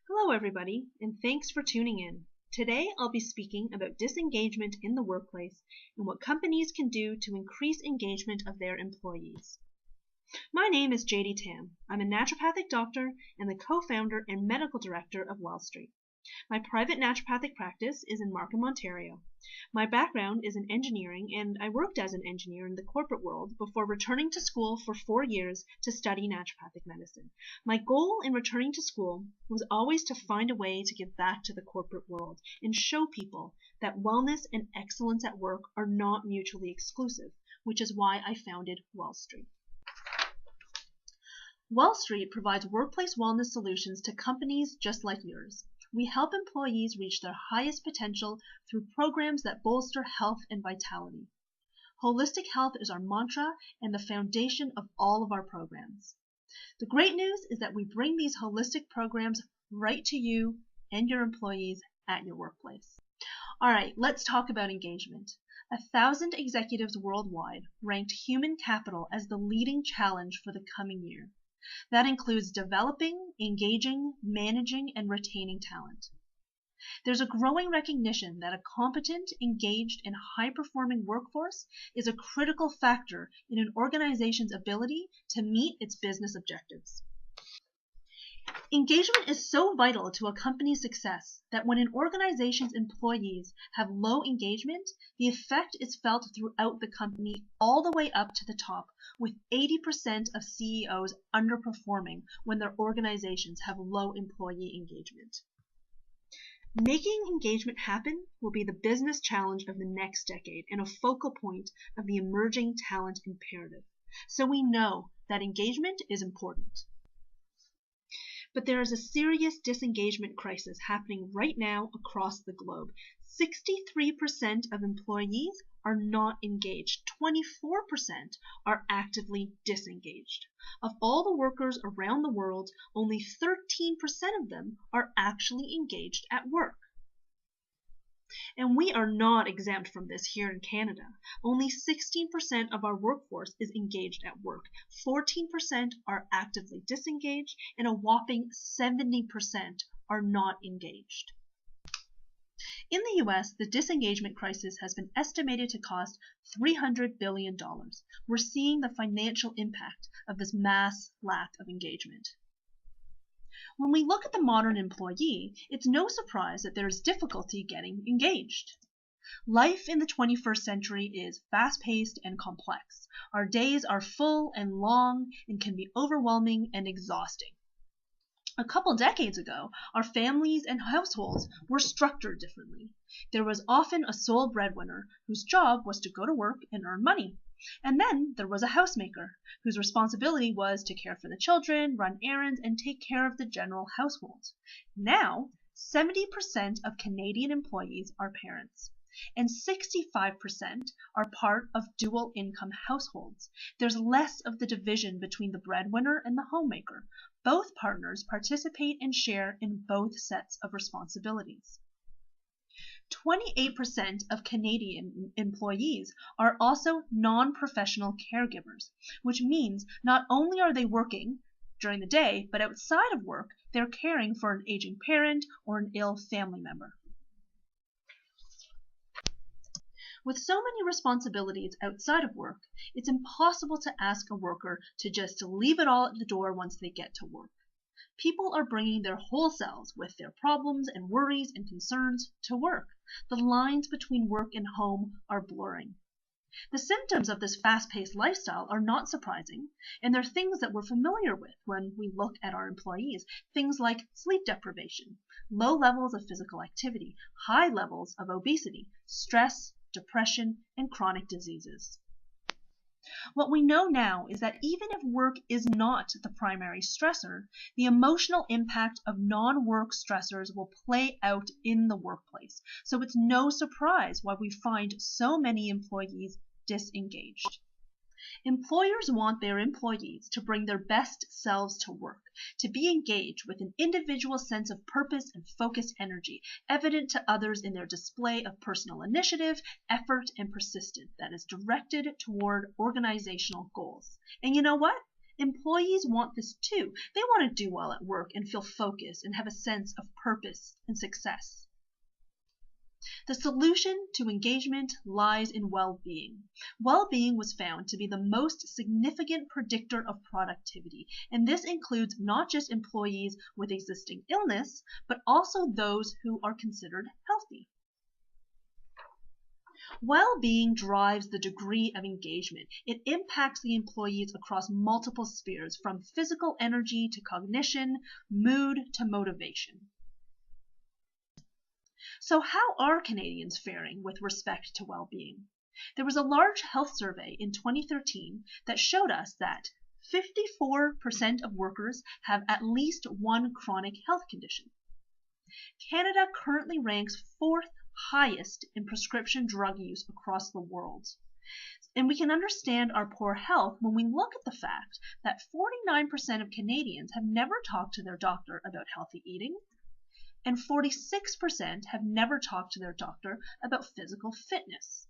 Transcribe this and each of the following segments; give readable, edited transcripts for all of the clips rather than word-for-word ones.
Hello everybody, and thanks for tuning in. Today I'll be speaking about disengagement in the workplace and what companies can do to increase engagement of their employees. My name is JD Tam. I'm a naturopathic doctor and the co-founder and medical director of Well Street. My private naturopathic practice is in Markham, Ontario. My background is in engineering, and I worked as an engineer in the corporate world before returning to school for 4 years to study naturopathic medicine. My goal in returning to school was always to find a way to give back to the corporate world and show people that wellness and excellence at work are not mutually exclusive, which is why I founded Well Street. Well Street provides workplace wellness solutions to companies just like yours. We help employees reach their highest potential through programs that bolster health and vitality. Holistic health is our mantra and the foundation of all of our programs. The great news is that we bring these holistic programs right to you and your employees at your workplace. All right, let's talk about engagement. 1,000 executives worldwide ranked human capital as the leading challenge for the coming year. That includes developing, engaging, managing, and retaining talent. There's a growing recognition that a competent, engaged, and high-performing workforce is a critical factor in an organization's ability to meet its business objectives. Engagement is so vital to a company's success that when an organization's employees have low engagement, the effect is felt throughout the company all the way up to the top, with 80% of CEOs underperforming when their organizations have low employee engagement. Making engagement happen will be the business challenge of the next decade and a focal point of the emerging talent imperative. So we know that engagement is important. But there is a serious disengagement crisis happening right now across the globe. 63% of employees are not engaged. 24% are actively disengaged. Of all the workers around the world, only 13% of them are actually engaged at work. And we are not exempt from this here in Canada. Only 16% of our workforce is engaged at work. 14% are actively disengaged, and a whopping 70% are not engaged. In the US, the disengagement crisis has been estimated to cost $300 billion. We're seeing the financial impact of this mass lack of engagement. When we look at the modern employee, it's no surprise that there is difficulty getting engaged. Life in the 21st century is fast-paced and complex. Our days are full and long and can be overwhelming and exhausting. A couple decades ago, our families and households were structured differently. There was often a sole breadwinner whose job was to go to work and earn money. And then there was a housemaker whose responsibility was to care for the children, run errands, and take care of the general household. Now, 70% of Canadian employees are parents, and 65% are part of dual income households. There's less of the division between the breadwinner and the homemaker. Both partners participate and share in both sets of responsibilities. 28% of Canadian employees are also non-professional caregivers, which means not only are they working during the day, but outside of work, they're caring for an aging parent or an ill family member. With so many responsibilities outside of work, it's impossible to ask a worker to just leave it all at the door once they get to work. People are bringing their whole selves with their problems and worries and concerns to work. The lines between work and home are blurring. The symptoms of this fast-paced lifestyle are not surprising, and they're things that we're familiar with when we look at our employees. Things like sleep deprivation, low levels of physical activity, high levels of obesity, stress, depression, and chronic diseases. What we know now is that even if work is not the primary stressor, the emotional impact of non-work stressors will play out in the workplace. So it's no surprise why we find so many employees disengaged. Employers want their employees to bring their best selves to work, to be engaged with an individual sense of purpose and focused energy, evident to others in their display of personal initiative, effort, and persistence that is directed toward organizational goals. And you know what? Employees want this too. They want to do well at work and feel focused and have a sense of purpose and success. The solution to engagement lies in well-being. Well-being was found to be the most significant predictor of productivity, and this includes not just employees with existing illness, but also those who are considered healthy. Well-being drives the degree of engagement. It impacts the employees across multiple spheres, from physical energy to cognition, mood to motivation. So how are Canadians faring with respect to well-being? There was a large health survey in 2013 that showed us that 54% of workers have at least one chronic health condition. Canada currently ranks 4th highest in prescription drug use across the world. And we can understand our poor health when we look at the fact that 49% of Canadians have never talked to their doctor about healthy eating, and 46% have never talked to their doctor about physical fitness.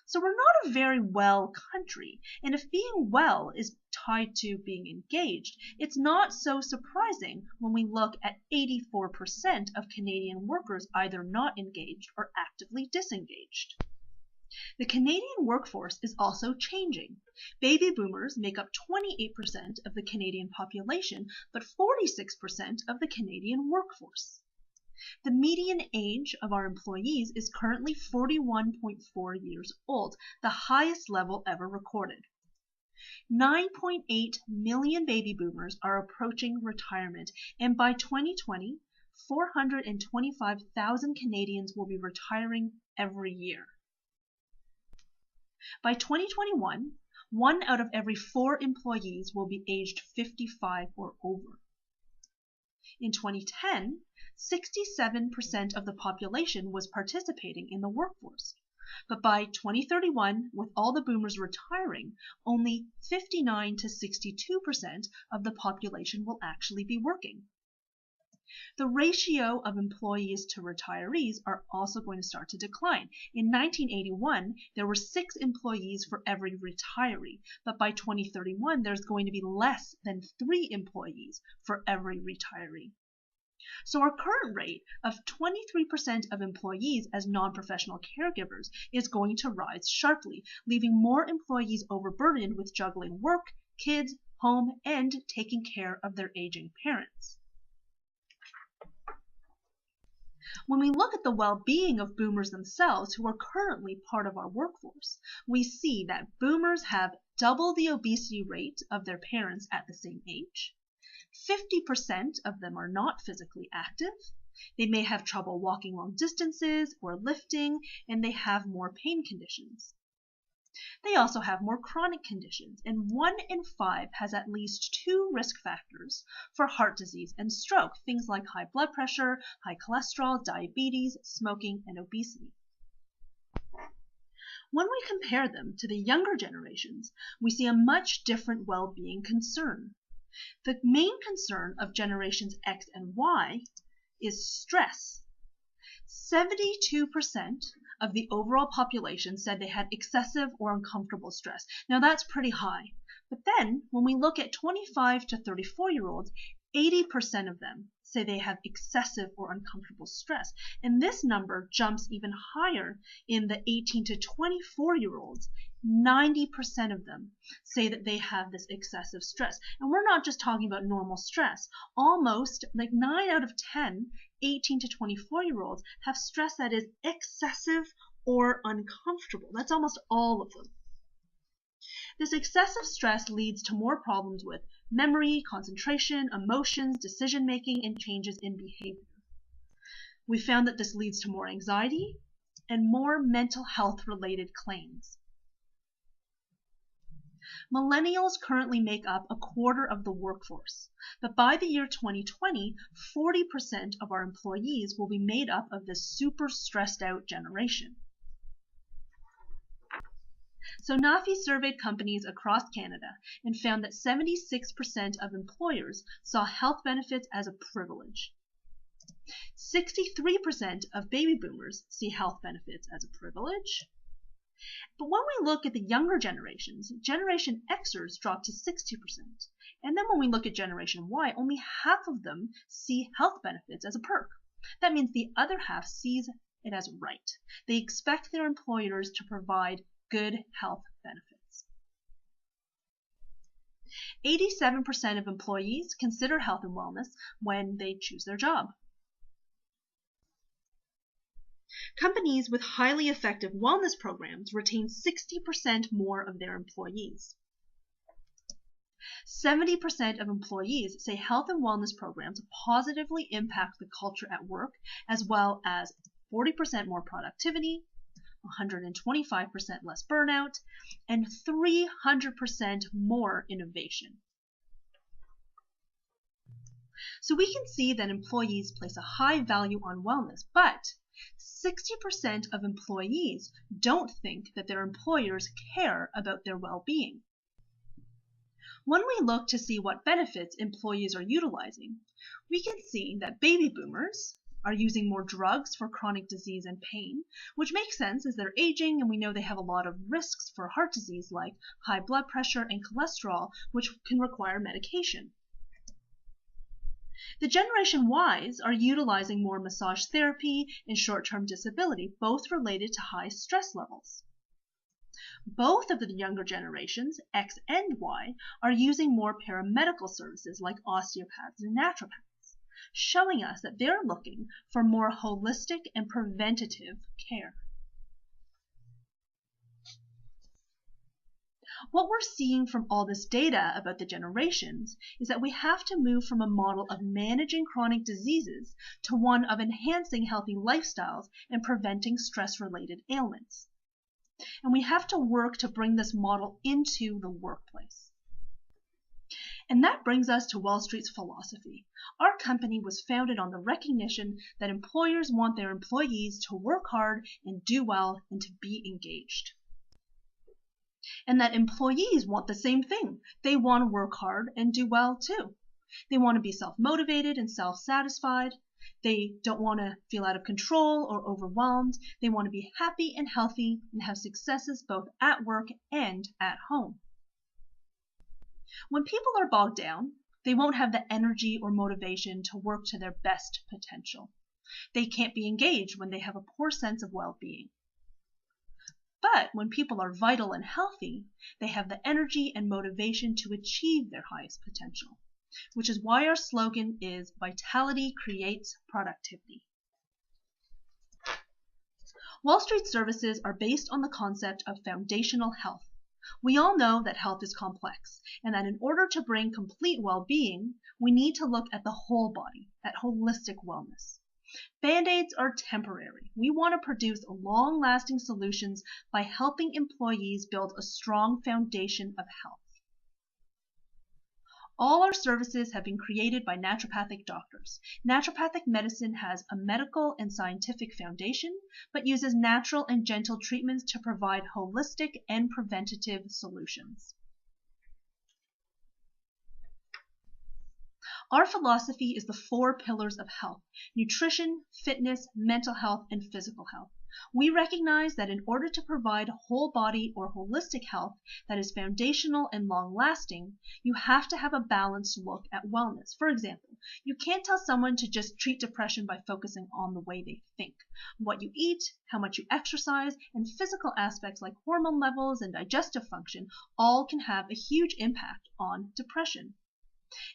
So we're not a very well country, and if being well is tied to being engaged, it's not so surprising when we look at 84% of Canadian workers either not engaged or actively disengaged. The Canadian workforce is also changing. Baby boomers make up 28% of the Canadian population, but 46% of the Canadian workforce. The median age of our employees is currently 41.4 years old, the highest level ever recorded. 9.8 million baby boomers are approaching retirement, and by 2020, 425,000 Canadians will be retiring every year. By 2021, 1 out of every 4 employees will be aged 55 or over. In 2010, 67% of the population was participating in the workforce. But by 2031, with all the boomers retiring, only 59 to 62% of the population will actually be working. The ratio of employees to retirees are also going to start to decline. In 1981, there were 6 employees for every retiree, but by 2031, there's going to be less than 3 employees for every retiree. So our current rate of 23% of employees as non-professional caregivers is going to rise sharply, leaving more employees overburdened with juggling work, kids, home, and taking care of their aging parents. When we look at the well-being of boomers themselves, who are currently part of our workforce, we see that boomers have double the obesity rate of their parents at the same age. 50% of them are not physically active. They may have trouble walking long distances or lifting, and they have more pain conditions. They also have more chronic conditions, and 1 in 5 has at least 2 risk factors for heart disease and stroke, things like high blood pressure, high cholesterol, diabetes, smoking, and obesity. When we compare them to the younger generations, we see a much different well-being concern. The main concern of generations X and Y is stress. 72% of the overall population said they had excessive or uncomfortable stress. Now that's pretty high. But then when we look at 25 to 34-year-olds, 80% of them say they have excessive or uncomfortable stress. And this number jumps even higher in the 18 to 24-year-olds. 90% of them say that they have this excessive stress. And we're not just talking about normal stress. Almost like 9 out of 10 18 to 24-year-olds have stress that is excessive or uncomfortable. That's almost all of them. This excessive stress leads to more problems with memory, concentration, emotions, decision-making, and changes in behavior. We found that this leads to more anxiety and more mental health-related claims. Millennials currently make up a quarter of the workforce, but by the year 2020, 40% of our employees will be made up of this super stressed out generation. So NAFI surveyed companies across Canada and found that 76% of employers saw health benefits as a privilege. 63% of baby boomers see health benefits as a privilege. But when we look at the younger generations, Generation Xers drop to 60%. And then when we look at Generation Y, only half of them see health benefits as a perk. That means the other half sees it as right. They expect their employers to provide good health benefits. 87% of employees consider health and wellness when they choose their job. Companies with highly effective wellness programs retain 60% more of their employees. 70% of employees say health and wellness programs positively impact the culture at work, as well as 40% more productivity, 125% less burnout, and 300% more innovation. So we can see that employees place a high value on wellness, but 60% of employees don't think that their employers care about their well-being. When we look to see what benefits employees are utilizing, we can see that baby boomers are using more drugs for chronic disease and pain, which makes sense as they're aging and we know they have a lot of risks for heart disease like high blood pressure and cholesterol, which can require medication. The Generation Ys are utilizing more massage therapy and short-term disability, both related to high stress levels. Both of the younger generations, X and Y, are using more paramedical services like osteopaths and naturopaths, showing us that they're looking for more holistic and preventative care. What we're seeing from all this data about the generations is that we have to move from a model of managing chronic diseases to one of enhancing healthy lifestyles and preventing stress-related ailments. And we have to work to bring this model into the workplace. And that brings us to Wall Street's philosophy. Our company was founded on the recognition that employers want their employees to work hard and do well and to be engaged. And that employees want the same thing. They want to work hard and do well too. They want to be self-motivated and self-satisfied. They don't want to feel out of control or overwhelmed. They want to be happy and healthy and have successes both at work and at home. When people are bogged down, they won't have the energy or motivation to work to their best potential. They can't be engaged when they have a poor sense of well-being. But when people are vital and healthy, they have the energy and motivation to achieve their highest potential, which is why our slogan is Vitality Creates Productivity. Wall Street services are based on the concept of foundational health. We all know that health is complex, and that in order to bring complete well-being, we need to look at the whole body, at holistic wellness. Band-aids are temporary. We want to produce long-lasting solutions by helping employees build a strong foundation of health. All our services have been created by naturopathic doctors. Naturopathic medicine has a medical and scientific foundation, but uses natural and gentle treatments to provide holistic and preventative solutions. Our philosophy is the 4 pillars of health: nutrition, fitness, mental health, and physical health. We recognize that in order to provide whole body or holistic health that is foundational and long-lasting, you have to have a balanced look at wellness. For example, you can't tell someone to just treat depression by focusing on the way they think. What you eat, how much you exercise, and physical aspects like hormone levels and digestive function all can have a huge impact on depression.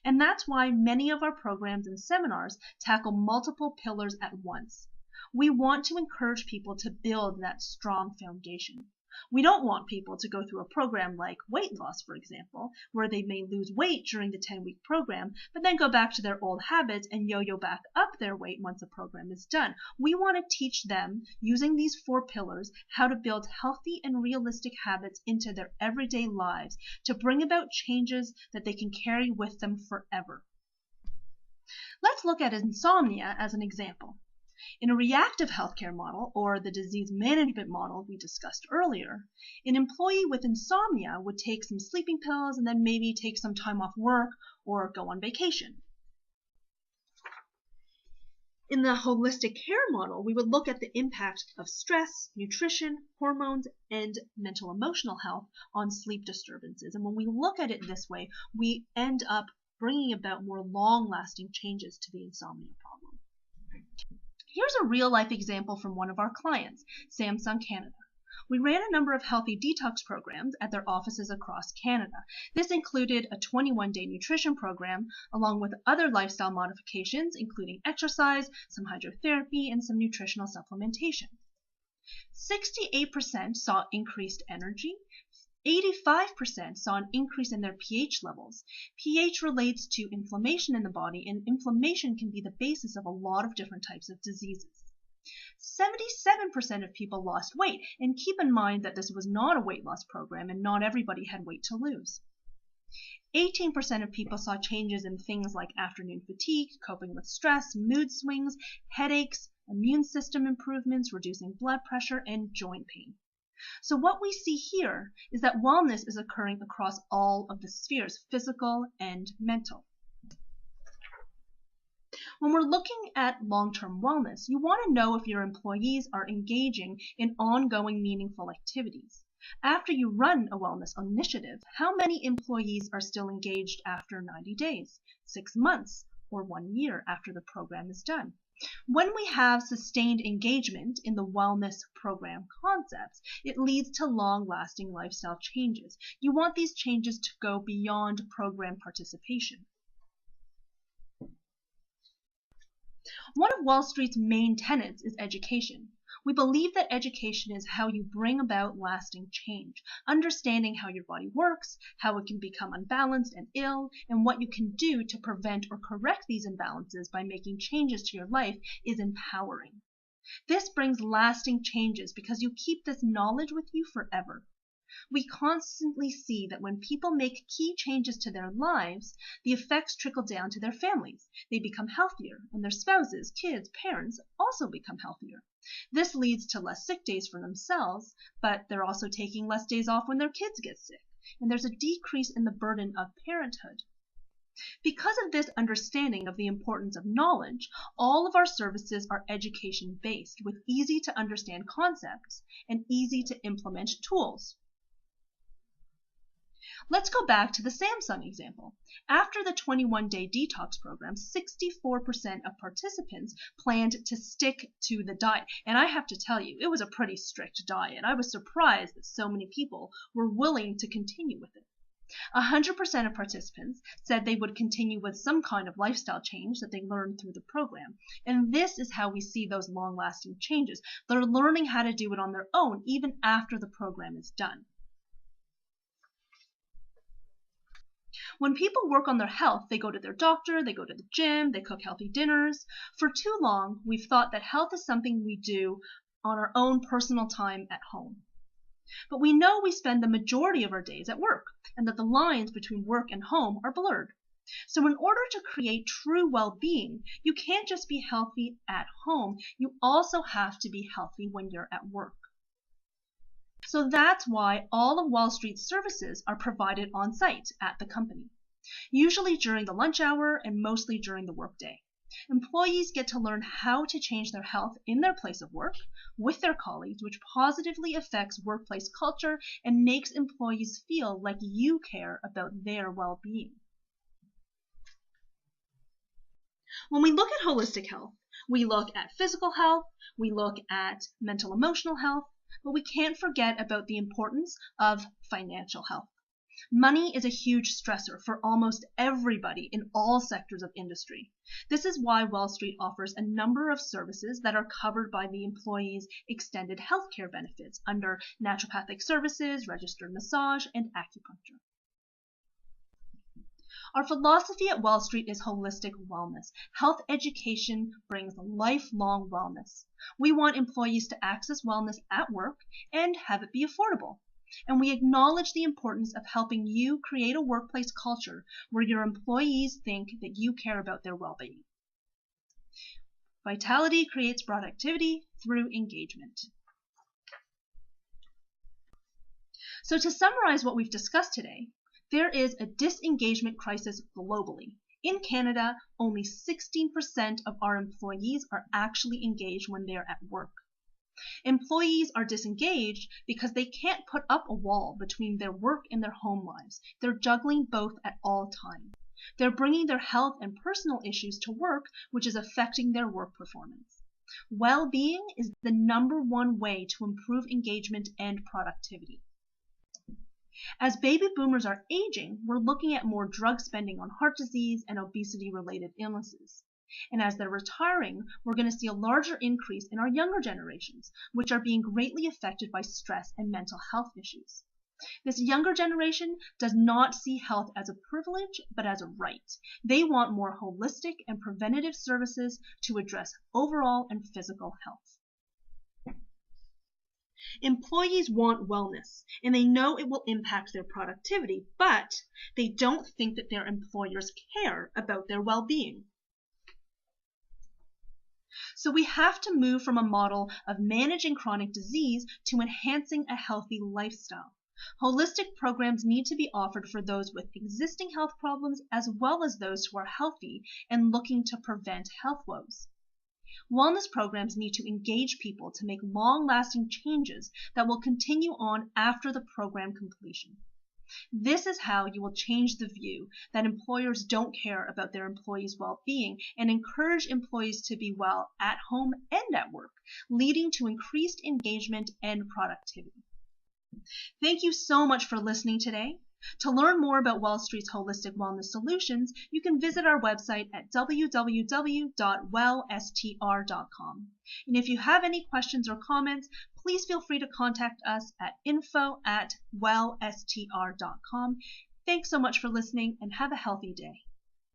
And that's why many of our programs and seminars tackle multiple pillars at once. We want to encourage people to build that strong foundation. We don't want people to go through a program like weight loss, for example, where they may lose weight during the 10-week program, but then go back to their old habits and yo-yo back up their weight once the program is done. We want to teach them, using these 4 pillars, how to build healthy and realistic habits into their everyday lives to bring about changes that they can carry with them forever. Let's look at insomnia as an example. In a reactive healthcare model, or the disease management model we discussed earlier, an employee with insomnia would take some sleeping pills and then maybe take some time off work or go on vacation. In the holistic care model, we would look at the impact of stress, nutrition, hormones, and mental emotional health on sleep disturbances. And when we look at it this way, we end up bringing about more long-lasting changes to the insomnia problem. Here's a real-life example from one of our clients, Samsung Canada. We ran a number of healthy detox programs at their offices across Canada. This included a 21-day nutrition program, along with other lifestyle modifications, including exercise, some hydrotherapy, and some nutritional supplementation. 68% saw increased energy. 85% saw an increase in their pH levels. pH relates to inflammation in the body, and inflammation can be the basis of a lot of different types of diseases. 77% of people lost weight, and keep in mind that this was not a weight loss program and not everybody had weight to lose. 18% of people saw changes in things like afternoon fatigue, coping with stress, mood swings, headaches, immune system improvements, reducing blood pressure, and joint pain. So what we see here is that wellness is occurring across all of the spheres, physical and mental. When we're looking at long-term wellness, you want to know if your employees are engaging in ongoing meaningful activities. After you run a wellness initiative, how many employees are still engaged after 90 days, 6 months, or 1 year after the program is done? When we have sustained engagement in the wellness program concepts, it leads to long-lasting lifestyle changes. You want these changes to go beyond program participation. One of Wall Street's main tenets is education. We believe that education is how you bring about lasting change. Understanding how your body works, how it can become unbalanced and ill, and what you can do to prevent or correct these imbalances by making changes to your life is empowering. This brings lasting changes because you keep this knowledge with you forever. We constantly see that when people make key changes to their lives, the effects trickle down to their families. They become healthier, and their spouses, kids, parents also become healthier. This leads to less sick days for themselves, but they're also taking less days off when their kids get sick, and there's a decrease in the burden of parenthood. Because of this understanding of the importance of knowledge, all of our services are education-based, with easy to understand concepts and easy to implement tools. Let's go back to the Samsung example. After the 21-day detox program, 64% of participants planned to stick to the diet. And I have to tell you, it was a pretty strict diet. I was surprised that so many people were willing to continue with it. 100% of participants said they would continue with some kind of lifestyle change that they learned through the program. And this is how we see those long-lasting changes. They're learning how to do it on their own even after the program is done. When people work on their health, they go to their doctor, they go to the gym, they cook healthy dinners. For too long, we've thought that health is something we do on our own personal time at home. But we know we spend the majority of our days at work, and that the lines between work and home are blurred. So in order to create true well-being, you can't just be healthy at home, you also have to be healthy when you're at work. So that's why all of Wall Street's services are provided on site at the company, usually during the lunch hour and mostly during the workday. Employees get to learn how to change their health in their place of work with their colleagues, which positively affects workplace culture and makes employees feel like you care about their well-being. When we look at holistic health, we look at physical health, we look at mental emotional health, but we can't forget about the importance of financial health. Money is a huge stressor for almost everybody in all sectors of industry. This is why Wall Street offers a number of services that are covered by the employee's extended healthcare benefits under naturopathic services, registered massage, and acupuncture. Our philosophy at Wall Street is holistic wellness. Health education brings lifelong wellness. We want employees to access wellness at work and have it be affordable. And we acknowledge the importance of helping you create a workplace culture where your employees think that you care about their well-being. Vitality creates productivity through engagement. So to summarize what we've discussed today, there is a disengagement crisis globally. In Canada, only 16% of our employees are actually engaged when they're at work. Employees are disengaged because they can't put up a wall between their work and their home lives. They're juggling both at all times. They're bringing their health and personal issues to work, which is affecting their work performance. Well-being is the #1 way to improve engagement and productivity. As baby boomers are aging, we're looking at more drug spending on heart disease and obesity-related illnesses. And as they're retiring, we're going to see a larger increase in our younger generations, which are being greatly affected by stress and mental health issues. This younger generation does not see health as a privilege, but as a right. They want more holistic and preventative services to address overall and physical health. Employees want wellness, and they know it will impact their productivity, but they don't think that their employers care about their well-being. So we have to move from a model of managing chronic disease to enhancing a healthy lifestyle. Holistic programs need to be offered for those with existing health problems as well as those who are healthy and looking to prevent health woes. Wellness programs need to engage people to make long-lasting changes that will continue on after the program completion. This is how you will change the view that employers don't care about their employees' well-being and encourage employees to be well at home and at work, leading to increased engagement and productivity. Thank you so much for listening today. To learn more about Well Street's holistic wellness solutions, you can visit our website at www.wellstr.com. And if you have any questions or comments, please feel free to contact us at info@wellstr.com. Thanks so much for listening and have a healthy day.